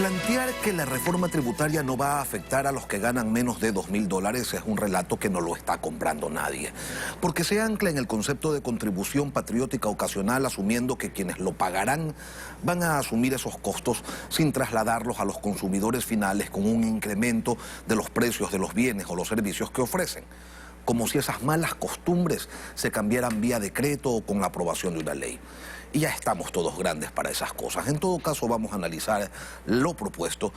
Plantear que la reforma tributaria no va a afectar a los que ganan menos de $2.000 es un relato que no lo está comprando nadie, porque se ancla en el concepto de contribución patriótica ocasional, asumiendo que quienes lo pagarán van a asumir esos costos sin trasladarlos a los consumidores finales con un incremento de los precios de los bienes o los servicios que ofrecen, como si esas malas costumbres se cambiaran vía decreto o con la aprobación de una ley. Y ya estamos todos grandes para esas cosas. En todo caso, vamos a analizar lo propuesto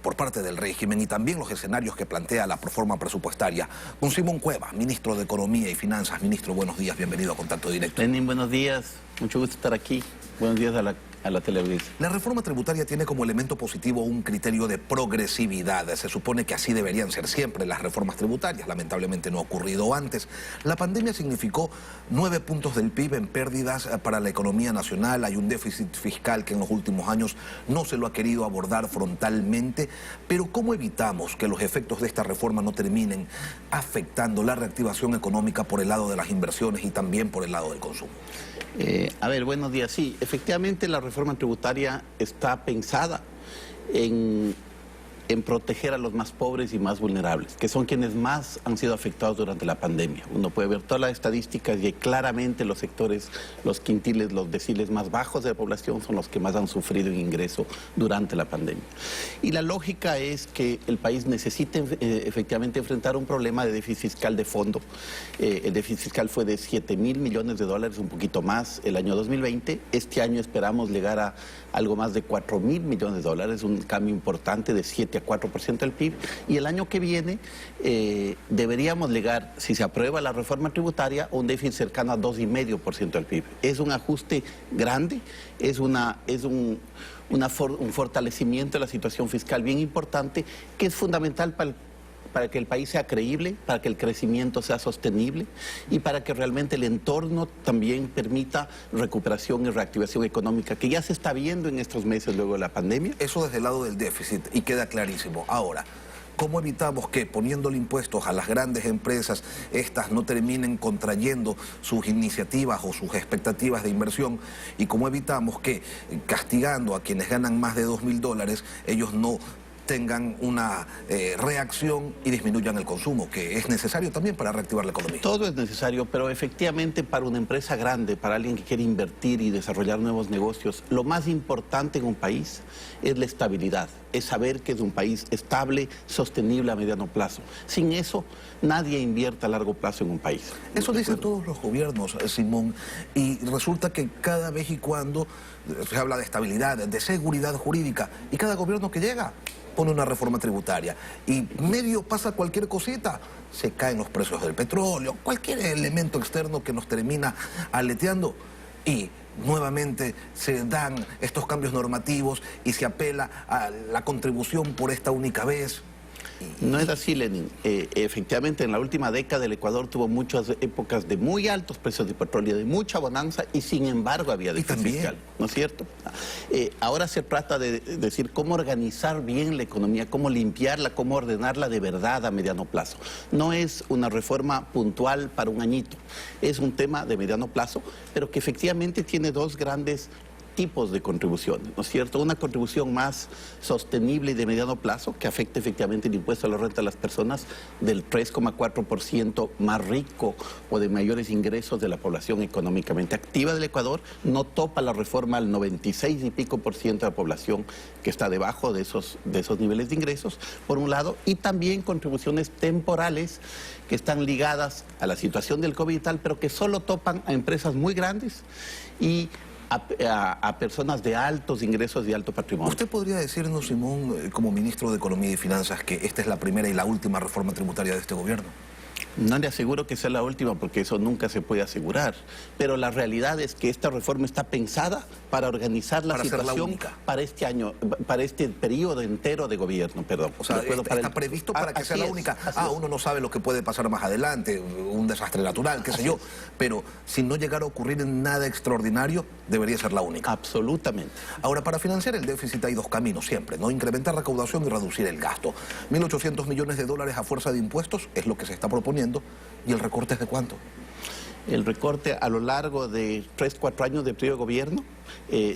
por parte del régimen y también los escenarios que plantea la reforma presupuestaria con Simón Cueva, ministro de Economía y Finanzas. Ministro, buenos días, bienvenido a Contacto Directo. Lenin, buenos días, mucho gusto estar aquí. Buenos días a la televisión. La reforma tributaria tiene como elemento positivo un criterio de progresividad. Se supone que así deberían ser siempre las reformas tributarias. Lamentablemente no ha ocurrido antes. La pandemia significó 9 puntos del PIB en pérdidas para la economía nacional. Hay un déficit fiscal que en los últimos años no se lo ha querido abordar frontalmente. Pero ¿cómo evitamos que los efectos de esta reforma no terminen afectando la reactivación económica por el lado de las inversiones y también por el lado del consumo? Buenos días. Sí, efectivamente la reforma tributaria está pensada en proteger a los más pobres y más vulnerables, que son quienes más han sido afectados durante la pandemia. Uno puede ver todas las estadísticas y claramente los sectores, los quintiles, los deciles más bajos de la población son los que más han sufrido en ingreso durante la pandemia. Y la lógica es que el país necesita efectivamente enfrentar un problema de déficit fiscal de fondo. El déficit fiscal fue de $7.000 millones, un poquito más el año 2020. Este año esperamos llegar a algo más de $4.000 millones, un cambio importante de 7 a 4% del PIB, y el año que viene deberíamos llegar, si se aprueba la reforma tributaria, a un déficit cercano a 2,5% del PIB. Es un ajuste grande, es un fortalecimiento de la situación fiscal bien importante, que es fundamental para que el país sea creíble, para que el crecimiento sea sostenible y para que realmente el entorno también permita recuperación y reactivación económica, que ya se está viendo en estos meses luego de la pandemia. Eso desde el lado del déficit, y queda clarísimo. Ahora, ¿cómo evitamos que poniéndole impuestos a las grandes empresas, estas no terminen contrayendo sus iniciativas o sus expectativas de inversión? ¿Y cómo evitamos que castigando a quienes ganan más de $2.000, ellos no tengan una reacción y disminuyan el consumo, que es necesario también para reactivar la economía? Todo es necesario, pero efectivamente para una empresa grande, para alguien que quiere invertir y desarrollar nuevos negocios, lo más importante en un país es la estabilidad, es saber que es un país estable, sostenible a mediano plazo. Sin eso, nadie invierte a largo plazo en un país. Eso dicen todos los gobiernos, Simón, y resulta que cada vez y cuando se habla de estabilidad, de seguridad jurídica, y cada gobierno que llega pone una reforma tributaria y medio pasa cualquier cosita, se caen los precios del petróleo, cualquier elemento externo que nos termina aleteando y nuevamente se dan estos cambios normativos y se apela a la contribución por esta única vez. No es así, Lenin. Efectivamente, en la última década el Ecuador tuvo muchas épocas de muy altos precios de petróleo, de mucha bonanza, y sin embargo había déficit fiscal, ¿no es cierto? Ahora se trata de decir cómo organizar bien la economía, cómo limpiarla, cómo ordenarla de verdad a mediano plazo. No es una reforma puntual para un añito, es un tema de mediano plazo, pero que efectivamente tiene dos grandes tipos de contribuciones, ¿no es cierto? Una contribución más sostenible y de mediano plazo, que afecta efectivamente el impuesto a la renta de las personas del 3,4% más rico o de mayores ingresos de la población económicamente activa del Ecuador. No topa la reforma al 96 y pico por ciento de la población que está debajo de esos niveles de ingresos, por un lado, y también contribuciones temporales que están ligadas a la situación del COVID y tal, pero que solo topan a empresas muy grandes y a personas de altos ingresos y alto patrimonio. ¿Usted podría decirnos, Simón, como ministro de Economía y Finanzas, que esta es la primera y la última reforma tributaria de este gobierno? No le aseguro que sea la última, porque eso nunca se puede asegurar. Pero la realidad es que esta reforma está pensada para organizar la situación para este año, para este periodo entero de gobierno, perdón. O sea, está previsto para que sea la única. Uno no sabe lo que puede pasar más adelante, un desastre natural, qué sé yo. Pero si no llegara a ocurrir nada extraordinario, debería ser la única. Absolutamente. Ahora, para financiar el déficit hay dos caminos siempre, ¿no? Incrementar recaudación y reducir el gasto. $1.800 millones a fuerza de impuestos es lo que se está proponiendo. ¿Y el recorte es de cuánto? El recorte a lo largo de 3, 4 años de periodo de gobierno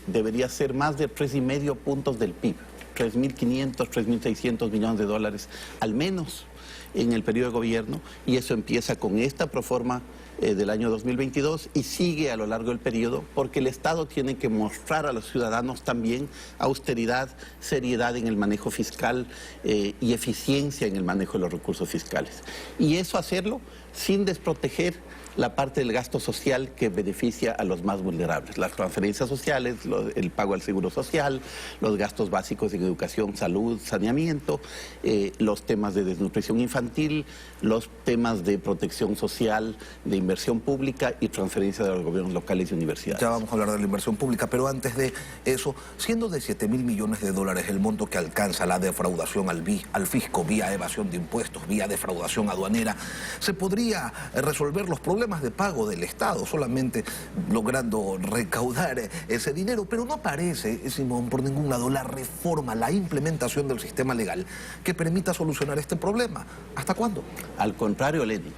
debería ser más de 3,5 puntos del PIB. 3.500, 3.600 millones de dólares al menos en el periodo de gobierno, y eso empieza con esta proforma del año 2022 y sigue a lo largo del periodo, porque el Estado tiene que mostrar a los ciudadanos también austeridad, seriedad en el manejo fiscal y eficiencia en el manejo de los recursos fiscales. Y eso hacerlo sin desproteger la parte del gasto social que beneficia a los más vulnerables, las transferencias sociales, el pago al seguro social, los gastos básicos en educación, salud, saneamiento, los temas de desnutrición infantil, los temas de protección social, de inversión pública y transferencia de los gobiernos locales y universidades. Ya vamos a hablar de la inversión pública, pero antes de eso, siendo de 7.000 millones de dólares el monto que alcanza la defraudación al fisco vía evasión de impuestos, vía defraudación aduanera, se podría resolver los problemas de pago del Estado, solamente logrando recaudar ese dinero, pero no aparece, Simón, por ningún lado la reforma, la implementación del sistema legal que permita solucionar este problema. ¿Hasta cuándo? Al contrario, Lenny,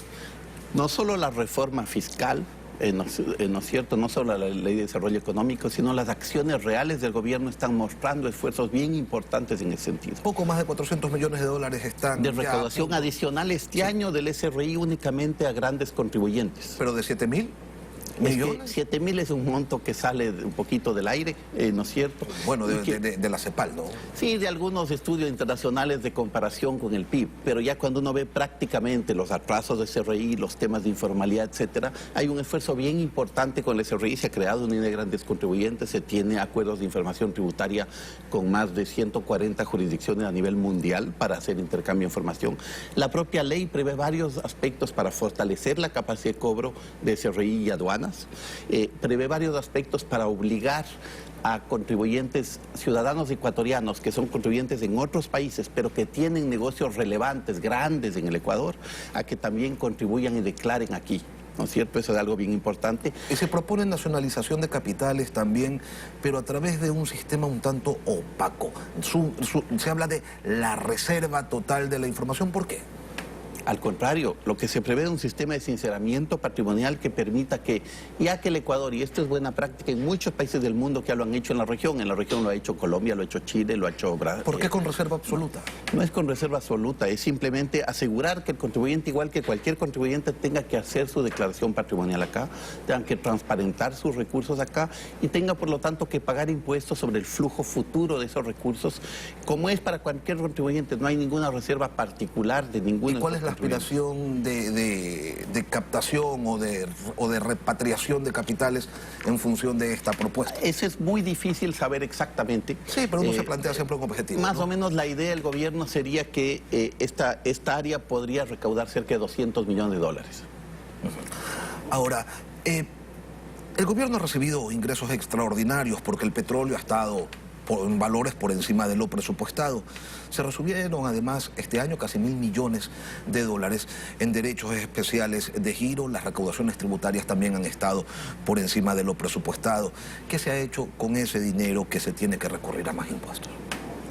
no solo la reforma fiscal, ¿no es cierto? No solo la Ley de Desarrollo Económico, sino las acciones reales del gobierno están mostrando esfuerzos bien importantes en ese sentido. Poco más de 400 millones de dólares están de recaudación adicional este año del SRI únicamente a grandes contribuyentes. ¿Pero de 7.000 millones? 7.000 es un monto que sale un poquito del aire, ¿no es cierto? Bueno, de la CEPAL, ¿no? Sí, de algunos estudios internacionales de comparación con el PIB, pero ya cuando uno ve prácticamente los atrasos de SRI, los temas de informalidad, etcétera, hay un esfuerzo bien importante con el SRI, se ha creado una línea de grandes contribuyentes, se tiene acuerdos de información tributaria con más de 140 jurisdicciones a nivel mundial para hacer intercambio de información. La propia ley prevé varios aspectos para fortalecer la capacidad de cobro de SRI y aduanas. Prevé varios aspectos para obligar a contribuyentes ciudadanos ecuatorianos que son contribuyentes en otros países, pero que tienen negocios relevantes, grandes en el Ecuador, a que también contribuyan y declaren aquí. ¿No es cierto? Eso es algo bien importante. Y se propone nacionalización de capitales también, pero a través de un sistema un tanto opaco. Se habla de la reserva total de la información. ¿Por qué? Al contrario, lo que se prevé es un sistema de sinceramiento patrimonial que permita que, ya que el Ecuador, y esto es buena práctica en muchos países del mundo que ya lo han hecho en la región lo ha hecho Colombia, lo ha hecho Chile, lo ha hecho Brasil. ¿Por qué con reserva absoluta? No es con reserva absoluta, es simplemente asegurar que el contribuyente, igual que cualquier contribuyente, tenga que hacer su declaración patrimonial acá, tenga que transparentar sus recursos acá y tenga por lo tanto que pagar impuestos sobre el flujo futuro de esos recursos, como es para cualquier contribuyente. No hay ninguna reserva particular de ninguno. ¿Y cuál es la aspiración de captación o de repatriación de capitales en función de esta propuesta? Eso es muy difícil saber exactamente. Sí, pero uno se plantea siempre un objetivo. Más ¿no? o menos la idea del gobierno sería que esta área podría recaudar cerca de 200 millones de dólares. Ahora, el gobierno ha recibido ingresos extraordinarios porque el petróleo ha estado en valores por encima de lo presupuestado. Se recibieron además este año casi 1.000 millones de dólares en derechos especiales de giro. Las recaudaciones tributarias también han estado por encima de lo presupuestado. ¿Qué se ha hecho con ese dinero que se tiene que recurrir a más impuestos?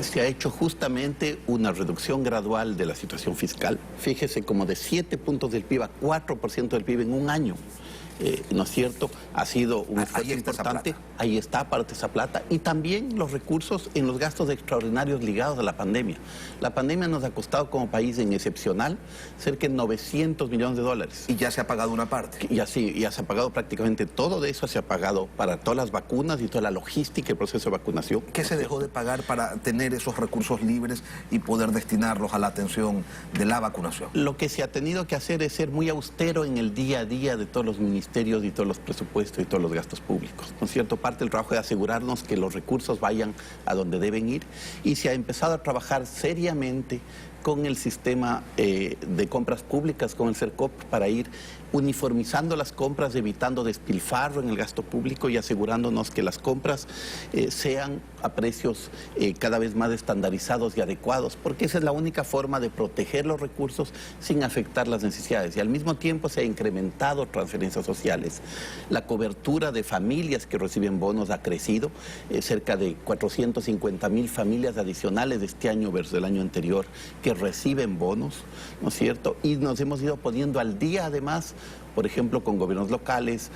Se ha hecho justamente una reducción gradual de la situación fiscal. Fíjese, como de 7 puntos del PIB a 4% del PIB en un año. ¿No es cierto? Ha sido un esfuerzo importante. Ahí está parte de esa plata. Y también los recursos en los gastos extraordinarios ligados a la pandemia. La pandemia nos ha costado como país en excepcional cerca de 900 millones de dólares. Y ya se ha pagado una parte. Ya sí, ya se ha pagado prácticamente todo de eso, se ha pagado para todas las vacunas y toda la logística y el proceso de vacunación. ¿Qué se dejó de pagar para tener esos recursos libres y poder destinarlos a la atención de la vacunación? Lo que se ha tenido que hacer es ser muy austero en el día a día de todos los ministerios y todos los presupuestos y todos los gastos públicos. ¿No es cierto? Parte del trabajo de asegurarnos que los recursos vayan a donde deben ir, y se ha empezado a trabajar seriamente con el sistema de compras públicas, con el CERCOP, para ir uniformizando las compras, evitando despilfarro en el gasto público y asegurándonos que las compras sean a precios cada vez más estandarizados y adecuados, porque esa es la única forma de proteger los recursos sin afectar las necesidades. Y al mismo tiempo se ha incrementado transferencias sociales. La cobertura de familias que reciben bonos ha crecido, cerca de 450.000 familias adicionales de este año versus el año anterior que reciben bonos, ¿no es cierto? Y nos hemos ido poniendo al día además por ejemplo, con gobiernos locales,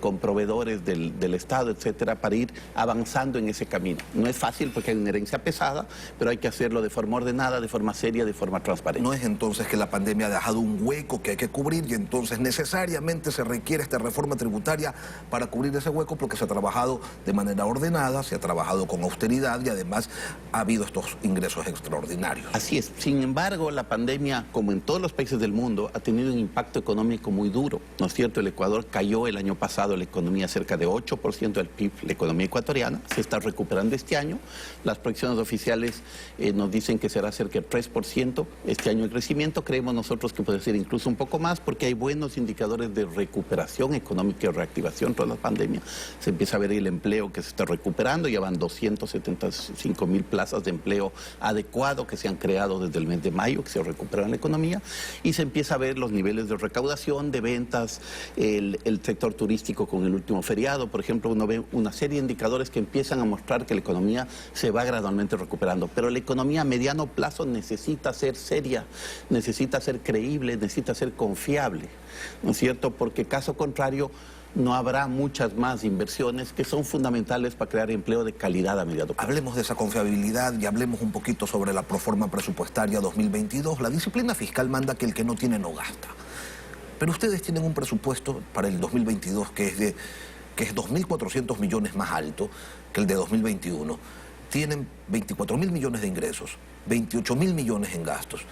con proveedores del Estado, etcétera, para ir avanzando en ese camino. No es fácil porque hay una herencia pesada, pero hay que hacerlo de forma ordenada, de forma seria, de forma transparente. No es entonces que la pandemia ha dejado un hueco que hay que cubrir y entonces necesariamente se requiere esta reforma tributaria para cubrir ese hueco, porque se ha trabajado de manera ordenada, se ha trabajado con austeridad y además ha habido estos ingresos extraordinarios. Así es. Sin embargo, la pandemia, como en todos los países del mundo, ha tenido un impacto económico muy duro, ¿no es cierto? El Ecuador cayó el año pasado la economía cerca de 8% del PIB, la economía ecuatoriana, se está recuperando este año. Las proyecciones oficiales nos dicen que será cerca del 3% este año el crecimiento. Creemos nosotros que puede ser incluso un poco más porque hay buenos indicadores de recuperación económica y reactivación tras la pandemia. Se empieza a ver el empleo que se está recuperando, ya van 275.000 plazas de empleo adecuado que se han creado desde el mes de mayo, que se recuperan la economía, y se empieza a ver los niveles de recaudación, de ventas, el sector turístico con el último feriado, por ejemplo, uno ve una serie de indicadores que empiezan a mostrar que la economía se va gradualmente recuperando, pero la economía a mediano plazo necesita ser seria, necesita ser creíble, necesita ser confiable, ¿no es cierto? Porque caso contrario no habrá muchas más inversiones que son fundamentales para crear empleo de calidad a mediano plazo. Hablemos de esa confiabilidad y hablemos un poquito sobre la proforma presupuestaria 2022. La disciplina fiscal manda que el que no tiene no gasta. Pero ustedes tienen un presupuesto para el 2022 que es 2.400 millones más alto que el de 2021. Tienen 24.000 millones de ingresos, 28.000 millones en gastos,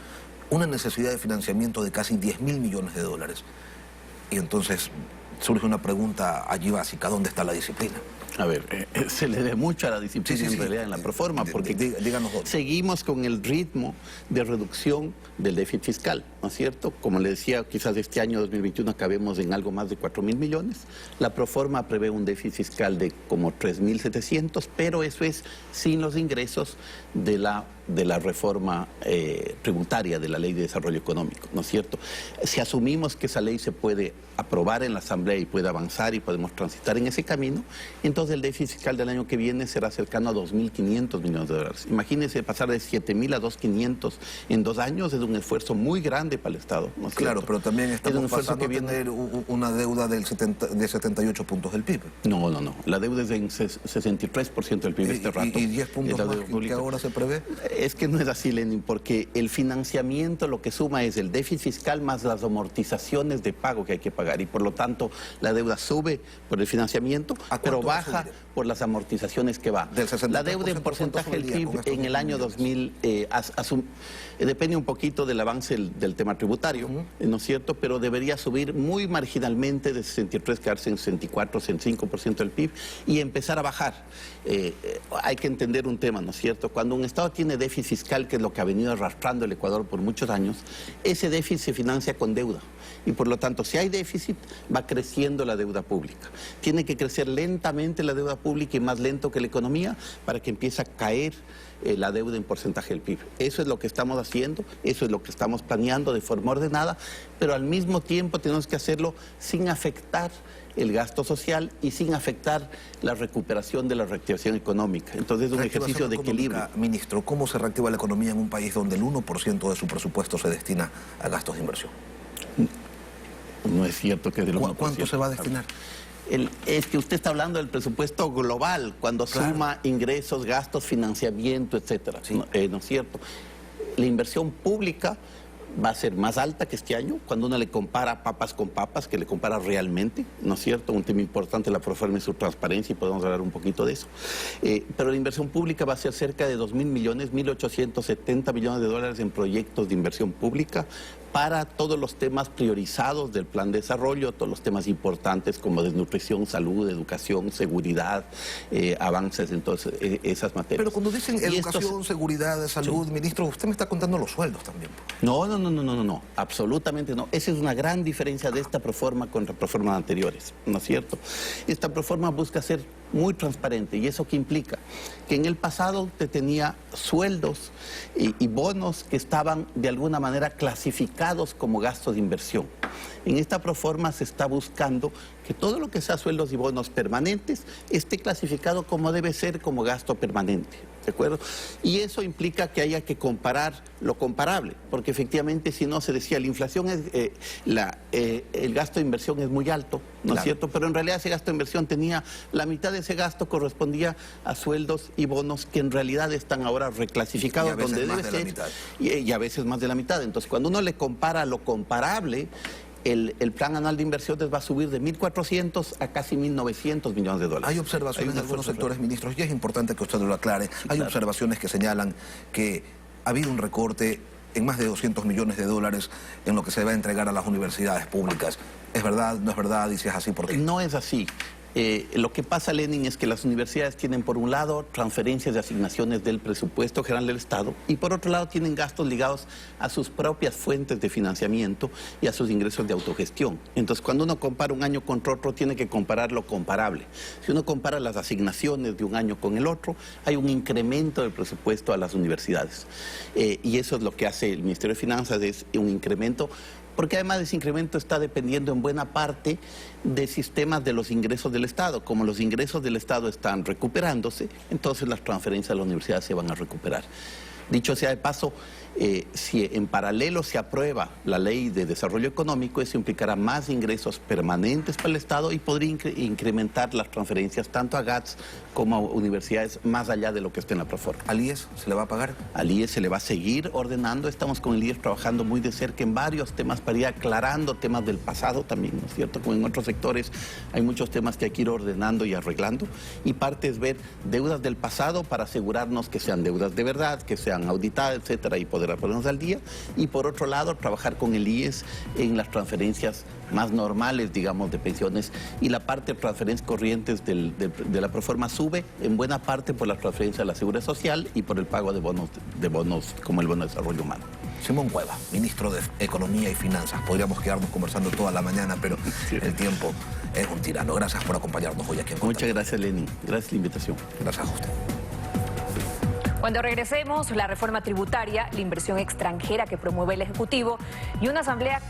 una necesidad de financiamiento de casi 10.000 millones de dólares. Y entonces surge una pregunta allí básica: ¿dónde está la disciplina? A ver, se le debe mucho a la disciplina en realidad en la proforma, porque díganos dónde. Seguimos con el ritmo de reducción del déficit fiscal, ¿no es cierto? Como le decía, quizás este año 2021 acabemos en algo más de 4.000 millones. La proforma prevé un déficit fiscal de como 3.700, pero eso es sin los ingresos de la reforma tributaria de la Ley de Desarrollo Económico, ¿no es cierto? Si asumimos que esa ley se puede aprobar en la Asamblea y puede avanzar y podemos transitar en ese camino, entonces el déficit fiscal del año que viene será cercano a 2.500 millones de dólares. Imagínense pasar de 7.000 a 2.500 en 2 años, es un esfuerzo muy grande para el Estado, ¿no es Claro, cierto? pero también estamos pasando a viene... tener una deuda de 78 puntos del PIB. No. La deuda es en 63% del PIB este rato. ¿Y 10 puntos más que ahora se prevé? Es que no es así, Lenin, porque el financiamiento lo que suma es el déficit fiscal más las amortizaciones de pago que hay que pagar, y por lo tanto la deuda sube por el financiamiento, pero baja por las amortizaciones que va. La deuda en porcentaje del PIB en el año 2000 depende un poquito del avance del tema tributario, ¿no es cierto? Pero debería subir muy marginalmente de 63, quedarse en 64, 65% del PIB y empezar a bajar. Hay que entender un tema, ¿no es cierto? Cuando un Estado tiene déficit fiscal, que es lo que ha venido arrastrando el Ecuador por muchos años, ese déficit se financia con deuda. Y por lo tanto, si hay déficit, va creciendo la deuda pública. Tiene que crecer lentamente la deuda pública y más lento que la economía para que empiece a caer la deuda en porcentaje del PIB. Eso es lo que estamos haciendo, eso es lo que estamos planeando de forma ordenada, pero al mismo tiempo tenemos que hacerlo sin afectar el gasto social y sin afectar la recuperación de la reactivación económica. Entonces es un ejercicio de equilibrio. Ministro, ¿cómo se reactiva la economía en un país donde el 1% de su presupuesto se destina a gastos de inversión? No es cierto que del 1%. ¿Cuánto se va a destinar? Es que usted está hablando del presupuesto global, cuando suma ingresos, gastos, financiamiento, etcétera. Sí. ¿No es cierto? La inversión pública va a ser más alta que este año, cuando uno le compara papas con papas, que le compara realmente, ¿no es cierto? Un tema importante de la proforma es su transparencia y podemos hablar un poquito de eso. Pero la inversión pública va a ser cerca de 2.000 millones, 1.870 millones de dólares en proyectos de inversión pública para todos los temas priorizados del plan de desarrollo, todos los temas importantes como desnutrición, salud, educación, seguridad, avances en todas esas materias. Pero cuando dicen educación, seguridad, salud, sí, ministro, usted me está contando los sueldos también. No, absolutamente no. Esa es una gran diferencia de esta proforma contra proformas anteriores, ¿no es cierto? Esta proforma busca ser muy transparente. ¿Y eso qué implica? Que en el pasado te tenía sueldos y bonos que estaban de alguna manera clasificados como gastos de inversión. En esta proforma se está buscando que que todo lo que sea sueldos y bonos permanentes esté clasificado como debe ser, como gasto permanente. ¿De acuerdo? Y eso implica que haya que comparar lo comparable, porque efectivamente, si no, se decía, la inflación es, el gasto de inversión es muy alto, ¿no es cierto? Pero en realidad ese gasto de inversión tenía, la mitad de ese gasto correspondía a sueldos y bonos que en realidad están ahora reclasificados donde debe ser, y a veces más de la mitad. Entonces, cuando uno le compara lo comparable, el plan anual de inversiones va a subir de 1.400 a casi 1.900 millones de dólares. Hay observaciones de algunos sectores, ministros, y es importante que usted lo aclare. Hay observaciones que señalan que ha habido un recorte en más de 200 millones de dólares en lo que se va a entregar a las universidades públicas. ¿Es verdad? ¿No es verdad? Y si es así, ¿por qué? No es así. Lo que pasa, Lenin, es que las universidades tienen, por un lado, transferencias de asignaciones del presupuesto general del Estado, y por otro lado tienen gastos ligados a sus propias fuentes de financiamiento y a sus ingresos de autogestión. Entonces, cuando uno compara un año contra otro, tiene que comparar lo comparable. Si uno compara las asignaciones de un año con el otro, hay un incremento del presupuesto a las universidades. Y eso es lo que hace el Ministerio de Finanzas, es un incremento, porque además ese incremento está dependiendo en buena parte de sistemas de los ingresos del Estado. Como los ingresos del Estado están recuperándose, entonces las transferencias a la universidad se van a recuperar. Dicho sea de paso, si en paralelo se aprueba la ley de desarrollo económico, eso implicará más ingresos permanentes para el Estado y podría incrementar las transferencias tanto a GATS como a universidades más allá de lo que esté en la proforma. ¿Al IES se le va a pagar? Al IES se le va a seguir ordenando. Estamos con el IES trabajando muy de cerca en varios temas para ir aclarando temas del pasado también, ¿no es cierto? Como en otros sectores hay muchos temas que hay que ir ordenando y arreglando, y parte es ver deudas del pasado para asegurarnos que sean deudas de verdad, que sean auditadas, etcétera, y poder ponernos al día. Y por otro lado, trabajar con el IES en las transferencias más normales, digamos, de pensiones, y la parte de transferencias corrientes de la proforma sube en buena parte por la transferencia de la Seguridad Social y por el pago de bonos como el bono de desarrollo humano. Simón Cueva, ministro de Economía y Finanzas. Podríamos quedarnos conversando toda la mañana, pero el tiempo es un tirano. Gracias por acompañarnos hoy aquí en Contacto. Muchas gracias, Lenin. Gracias por la invitación. Gracias a usted. Cuando regresemos, la reforma tributaria, la inversión extranjera que promueve el Ejecutivo y una asamblea